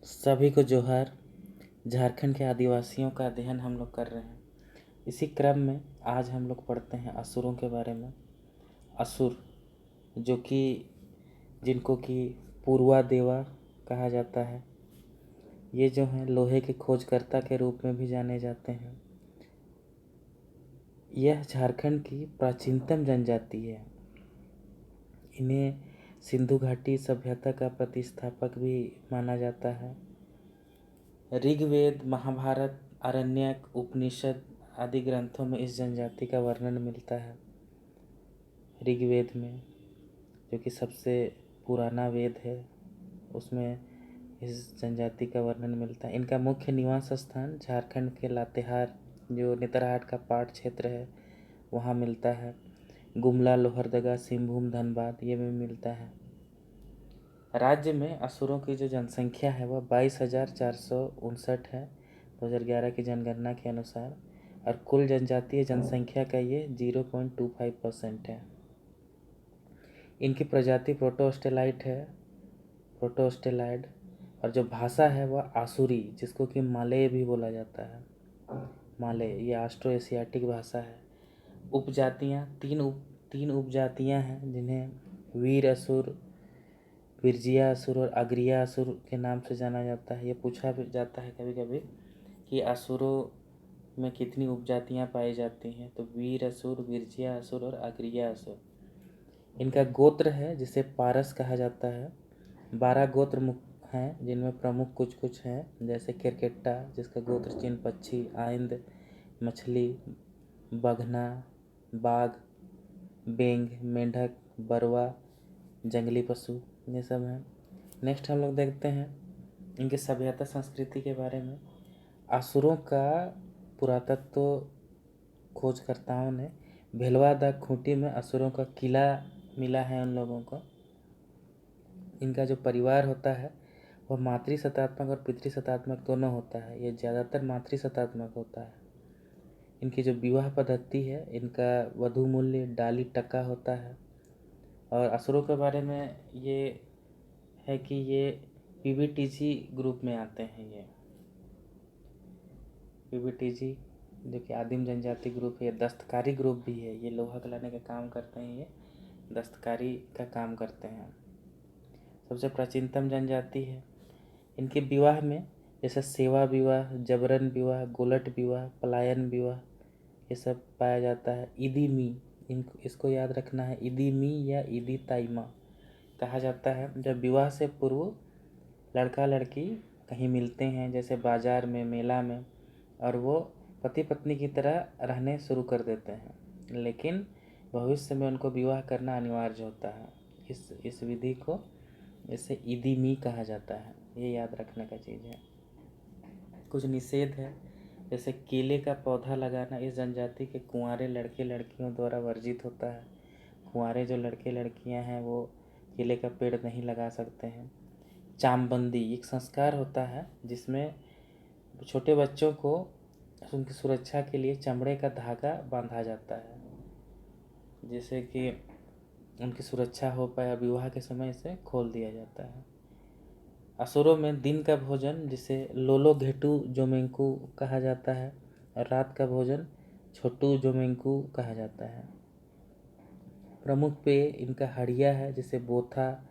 सभी को जोहार। झारखंड के आदिवासियों का अध्ययन हम लोग कर रहे हैं। इसी क्रम में आज हम लोग पढ़ते हैं असुरों के बारे में। असुर जो कि जिनको कि पूर्वा देवा कहा जाता है, ये जो हैं लोहे के खोजकर्ता के रूप में भी जाने जाते हैं। यह झारखंड की प्राचीनतम जनजाति है। इन्हें सिंधु घाटी सभ्यता का प्रतिस्थापक भी माना जाता है। ऋग्वेद, महाभारत, आरण्यक, उपनिषद आदि ग्रंथों में इस जनजाति का वर्णन मिलता है। ऋग्वेद में, जो कि सबसे पुराना वेद है, उसमें इस जनजाति का वर्णन मिलता है। इनका मुख्य निवास स्थान झारखंड के लातेहार, जो नेतरहाट का पाट क्षेत्र है, वहाँ मिलता है। गुमला, लोहरदगा, सिंहभूम, धनबाद ये में मिलता है। राज्य में असुरों की जो जनसंख्या है वह 22,459 है 2011 की जनगणना के अनुसार, और कुल जनजातीय जनसंख्या का ये 0.25% है। इनकी प्रजाति प्रोटोस्टेलाइट है, प्रोटोस्टेलाइड, और जो भाषा है वह आसुरी, जिसको कि मालय भी बोला जाता है। मालय ये ऑस्ट्रो एशियाटिक भाषा है। उपजातियाँ तीन उपजातियाँ हैं, जिन्हें वीर असुर, विरजिया असुर और अग्रिया असुर के नाम से जाना जाता है। ये पूछा भी जाता है कभी कभी कि असुरों में कितनी उपजातियाँ पाई जाती हैं, तो वीर असुर, विरजिया असुर और अग्रिया असुर। इनका गोत्र है जिसे पारस कहा जाता है। 12 गोत्र हैं, जिनमें प्रमुख कुछ कुछ हैं, जैसे केरकेट्टा जिसका गोत्र चिन्ह पक्षी, आइंद मछली, बघना बाघ, बेंग मेंढक, बरवा जंगली पशु, ये सब हैं। नेक्स्ट हम लोग देखते हैं इनके सभ्यता संस्कृति के बारे में। असुरों का पुरातत्व खोजकर्ताओं ने भेलवा द खूंटी में असुरों का किला मिला है उन लोगों को। इनका जो परिवार होता है वह मातृसत्तात्मक और पितृसत्तात्मक दोनों होता है। ये ज़्यादातर मातृसत्तात्मक होता है। इनकी जो विवाह पद्धति है, इनका वधू मूल्य डाली टका होता है। और असुरों के बारे में ये है कि ये पीबीटीजी ग्रुप में आते हैं। ये पीबीटीजी जो कि आदिम जनजाति ग्रुप है, दस्तकारी ग्रुप भी है। ये लोहा गलाने का काम करते हैं, ये दस्तकारी का काम करते हैं। सबसे प्राचीनतम जनजाति है। इनके विवाह में जैसे सेवा विवाह, जबरन विवाह, गोलट विवाह, पलायन विवाह, ये सब पाया जाता है। ईदी मी, इसको याद रखना है, ईदी मी या ईदी ताइमा कहा जाता है जब विवाह से पूर्व लड़का लड़की कहीं मिलते हैं, जैसे बाजार में, मेला में, और वो पति पत्नी की तरह रहने शुरू कर देते हैं, लेकिन भविष्य में उनको विवाह करना अनिवार्य होता है। इस विधि को इसे ईदी मी कहा जाता है। ये याद रखने का चीज़ है। कुछ निषेध है, जैसे केले का पौधा लगाना इस जनजाति के कुंवारे लड़के लड़कियों द्वारा वर्जित होता है। कुंवारे जो लड़के लड़कियां हैं वो केले का पेड़ नहीं लगा सकते हैं। चामबंदी एक संस्कार होता है जिसमें छोटे बच्चों को उनकी सुरक्षा के लिए चमड़े का धागा बांधा जाता है, जिससे कि उनकी सुरक्षा हो पाए। विवाह के समय इसे खोल दिया जाता है। असुरों में दिन का भोजन जिसे लोलो घेटू जोमेंकू कहा जाता है, और रात का भोजन छोटू जोमेंकू कहा जाता है। प्रमुख पेय इनका हड़िया है, जिसे बोथा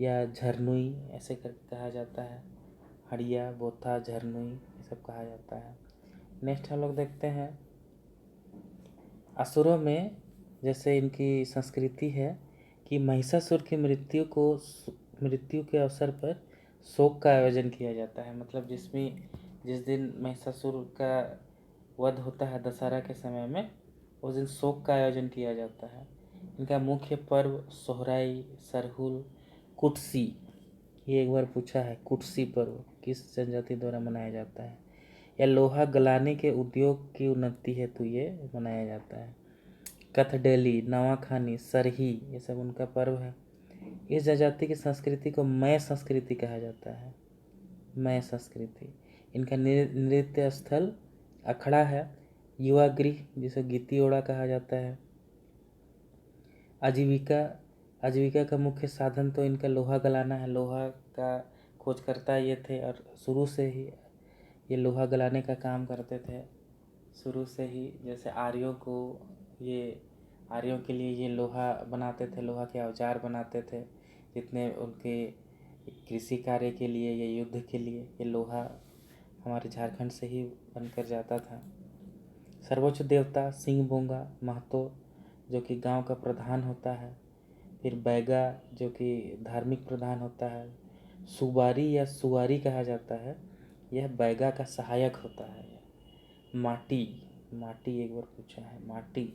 या झरनुई ऐसे करके कहा जाता है। हड़िया, बोथा, झरनुई ये सब कहा जाता है। नेक्स्ट हम लोग देखते हैं असुरों में जैसे इनकी संस्कृति है कि महिषासुर की मृत्यु के अवसर पर शोक का आयोजन किया जाता है। मतलब जिस दिन महिषासुर का वध होता है दशहरा के समय में, उस दिन शोक का आयोजन किया जाता है। इनका मुख्य पर्व सोहराई, सरहुल, कुटसी, ये एक बार पूछा है, कुटसी पर्व किस जनजाति द्वारा मनाया जाता है। यह लोहा गलाने के उद्योग की उन्नति हेतु ये मनाया जाता है। कथडेली, नवाखानी, सरही ये सब उनका पर्व है। इस जनजाति की संस्कृति को मय संस्कृति कहा जाता है। मय संस्कृति। इनका नृत्य स्थल अखड़ा है। युवा गृह जिसे गीती ओड़ा कहा जाता है। आजीविका का मुख्य साधन तो इनका लोहा गलाना है। लोहा का खोजकर्ता ये थे और शुरू से ही ये लोहा गलाने का काम करते थे। शुरू से ही जैसे आर्यों के लिए ये लोहा बनाते थे, लोहा के औजार बनाते थे। जितने उनके कृषि कार्य के लिए या युद्ध के लिए ये लोहा हमारे झारखंड से ही बनकर जाता था। सर्वोच्च देवता सिंह बोंगा महतो जो कि गांव का प्रधान होता है। फिर बैगा जो कि धार्मिक प्रधान होता है। सुबारी या सुवारी कहा जाता है, यह बैगा का सहायक होता है। माटी माटी एक बार पूछा है, माटी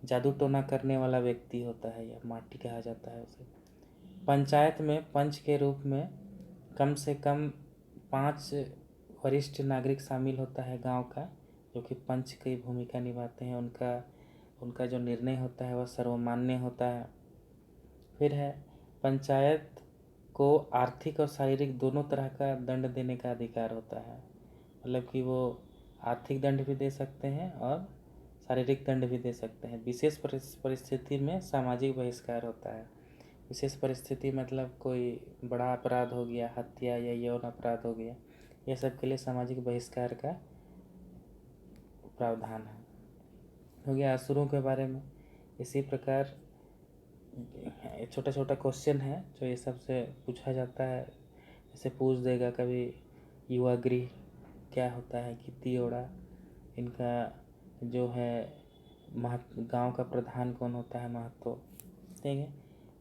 जादू टोना करने वाला व्यक्ति होता है, यह माटी कहा जाता है उसे। पंचायत में पंच के रूप में कम से कम 5 वरिष्ठ नागरिक शामिल होता है गांव का, जो कि पंच की भूमिका निभाते हैं। उनका जो निर्णय होता है वह सर्वमान्य होता है। फिर है पंचायत को आर्थिक और शारीरिक दोनों तरह का दंड देने का अधिकार होता है। मतलब कि वो आर्थिक दंड भी दे सकते हैं और शारीरिक दंड भी दे सकते हैं। विशेष परिस्थिति में सामाजिक बहिष्कार होता है। विशेष परिस्थिति मतलब कोई बड़ा अपराध हो गया, हत्या या यौन अपराध हो गया, यह सब के लिए सामाजिक बहिष्कार का प्रावधान है। हो गया असुरों के बारे में। इसी प्रकार छोटा छोटा क्वेश्चन है जो ये सब से पूछा जाता है। जैसे पूछ देगा कभी युवा गृह क्या होता है, कितनी ओड़ा, इनका जो है गांव का प्रधान कौन होता है, महतो। ठीक है,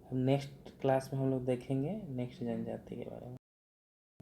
हम नेक्स्ट क्लास में हम लोग देखेंगे नेक्स्ट जनजाति के बारे में।